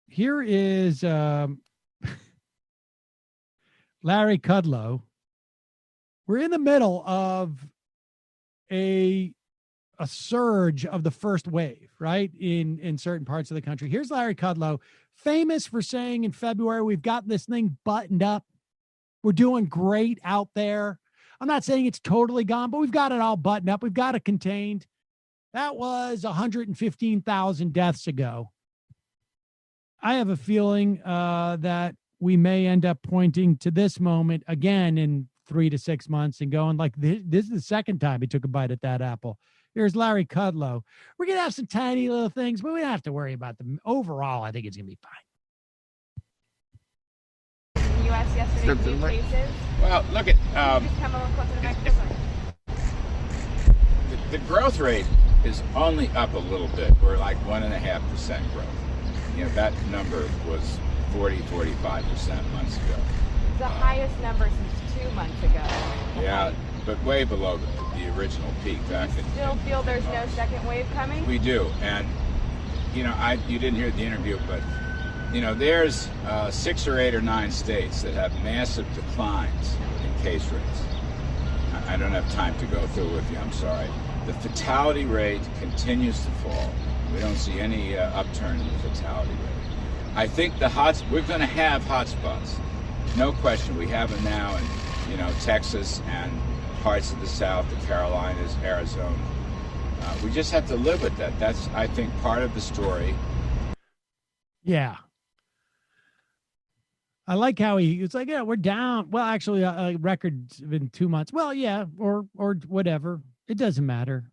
Here is Larry Kudlow. We're in the middle of a surge of the first wave, right? In certain parts of the country. Here's Larry Kudlow, famous for saying in February, we've got this thing buttoned up. We're doing great out there. I'm not saying it's totally gone, but we've got it all buttoned up. We've got it contained. That was 115,000 deaths ago. I have a feeling that we may end up pointing to this moment again in 3 to 6 months and going like, this is the second time he took a bite at that apple. Here's Larry Kudlow. We're going to have some tiny little things, but we don't have to worry about them. Overall, I think it's going to be fine. In the U.S. yesterday, new cases. Well, look at just come a little closer to microphone. The growth rate is only up a little bit. We're like 1.5% growth. You know, that number was 45% months ago. The highest number since 2 months ago. Yeah, but way below the original peak back in. Still feel there's no second wave coming? We do, and you know, you didn't hear the interview, but you know, there's 6 or 8 or 9 states that have massive declines in case rates. I don't have time to go through with you. I'm sorry. The fatality rate continues to fall. We don't see any upturn in the fatality rate. I think we're going to have hotspots. No question. We have them now in, you know, Texas and parts of the South, the Carolinas, Arizona. We just have to live with that. That's, I think, part of the story. Yeah. I like how it's like, yeah, we're down. Well, actually, a record in 2 months. Well, yeah, or whatever. It doesn't matter.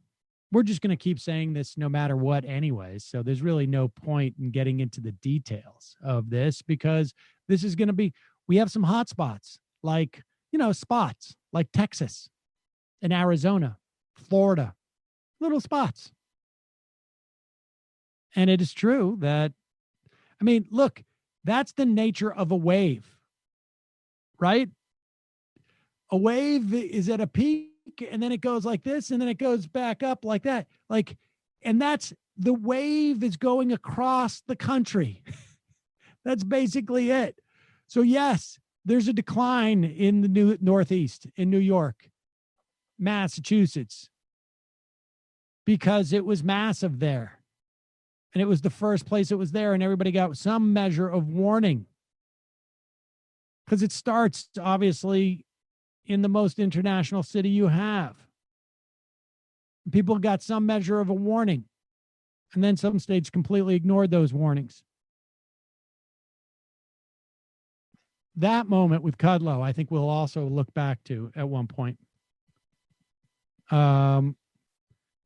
We're just going to keep saying this no matter what anyways. So there's really no point in getting into the details of this because this is going to be, we have some hot spots like, you know, spots like Texas and Arizona, Florida, little spots. And it is true that, I mean, look, that's the nature of a wave, right? A wave is at a peak and then it goes like this and then it goes back up like that. Like, and that's the wave is going across the country. That's basically it. So yes, there's a decline in the Northeast, in New York, Massachusetts, because it was massive there. And it was the first place it was there, and everybody got some measure of warning. Because it starts, obviously, in the most international city you have. People got some measure of a warning. And then some states completely ignored those warnings. That moment with Kudlow, I think we'll also look back to at one point.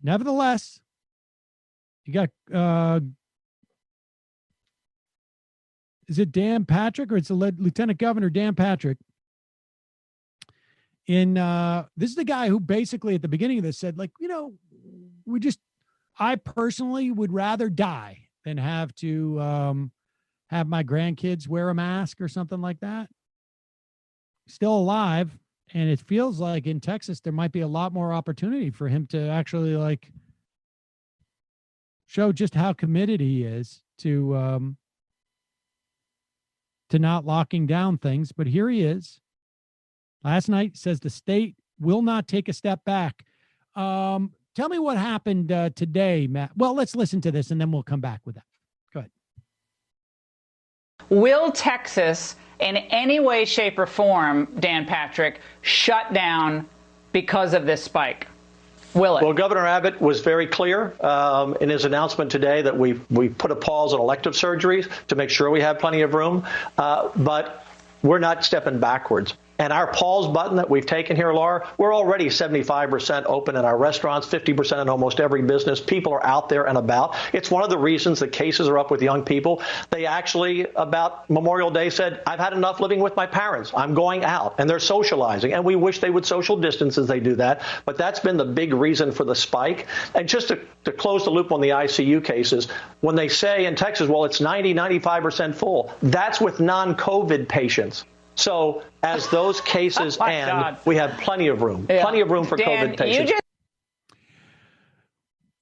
Nevertheless, you got, is it Dan Patrick or it's Lieutenant Governor Dan Patrick? This is the guy who basically at the beginning of this said, like, you know, I personally would rather die than have to have my grandkids wear a mask or something like that. Still alive. And it feels like in Texas, there might be a lot more opportunity for him to actually like show just how committed he is to not locking down things. But here he is. Last night says the state will not take a step back. Tell me what happened today, Matt. Well, let's listen to this and then we'll come back with that. Go ahead. Will Texas in any way, shape, or form, Dan Patrick, shut down because of this spike? Will it? Well, Governor Abbott was very clear in his announcement today that we put a pause on elective surgeries to make sure we have plenty of room, but we're not stepping backwards. And our pause button that we've taken here, Laura, we're already 75% open in our restaurants, 50% in almost every business. People are out there and about. It's one of the reasons that cases are up with young people. They actually, about Memorial Day, said, I've had enough living with my parents. I'm going out. And they're socializing. And we wish they would social distance as they do that. But that's been the big reason for the spike. And just to close the loop on the ICU cases, when they say in Texas, well, it's 95% full, that's with non-COVID patients. So as those cases end, we have plenty of room, plenty of room for Dan, COVID patients.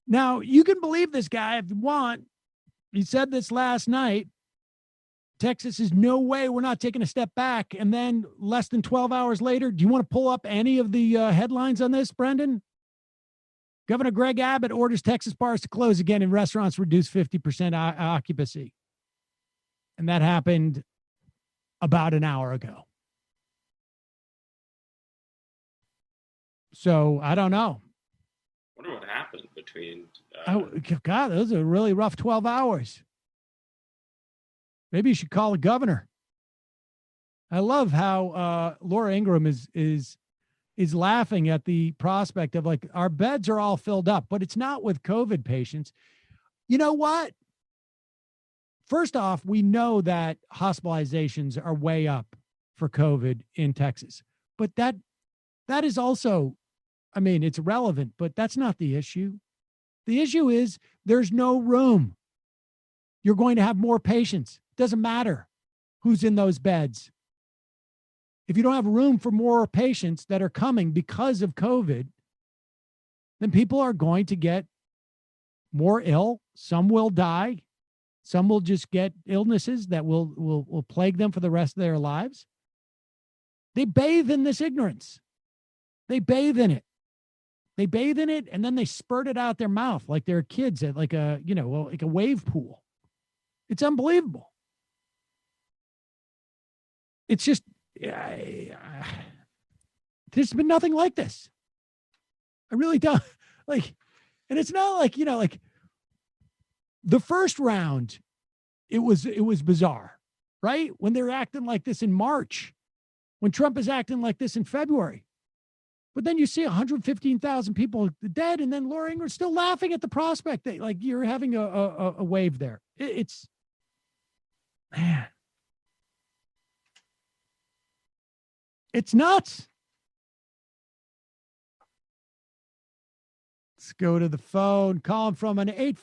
Now, you can believe this guy if you want. He said this last night. Texas is no way we're not taking a step back. And then less than 12 hours later, do you want to pull up any of the headlines on this, Brendan? Governor Greg Abbott orders Texas bars to close again and restaurants reduce 50% occupancy. And that happened about an hour ago. So I don't know. I wonder what happened between. God, those are really rough 12 hours. Maybe you should call the governor. I love how Laura Ingraham is laughing at the prospect of like our beds are all filled up, but it's not with COVID patients. You know what? First off, we know that hospitalizations are way up for COVID in Texas, but that is also, I mean, it's relevant, but that's not the issue. The issue is there's no room. You're going to have more patients. Doesn't matter who's in those beds. If you don't have room for more patients that are coming because of COVID, then people are going to get more ill. Some will die. Some will just get illnesses that will plague them for the rest of their lives. They bathe in this ignorance. They bathe in it. They bathe in it and then they spurt it out their mouth like they're kids at like a wave pool. It's unbelievable. It's just, there's been nothing like this. I really don't like, and it's not like, like the first round, it was bizarre, right? When they're acting like this in March, when Trump is acting like this in February. But then you see 115,000 people dead, and then Laura Ingram's still laughing at the prospect that like you're having a wave there. It's, man. It's nuts. Let's go to the phone. Calling from an 8-5.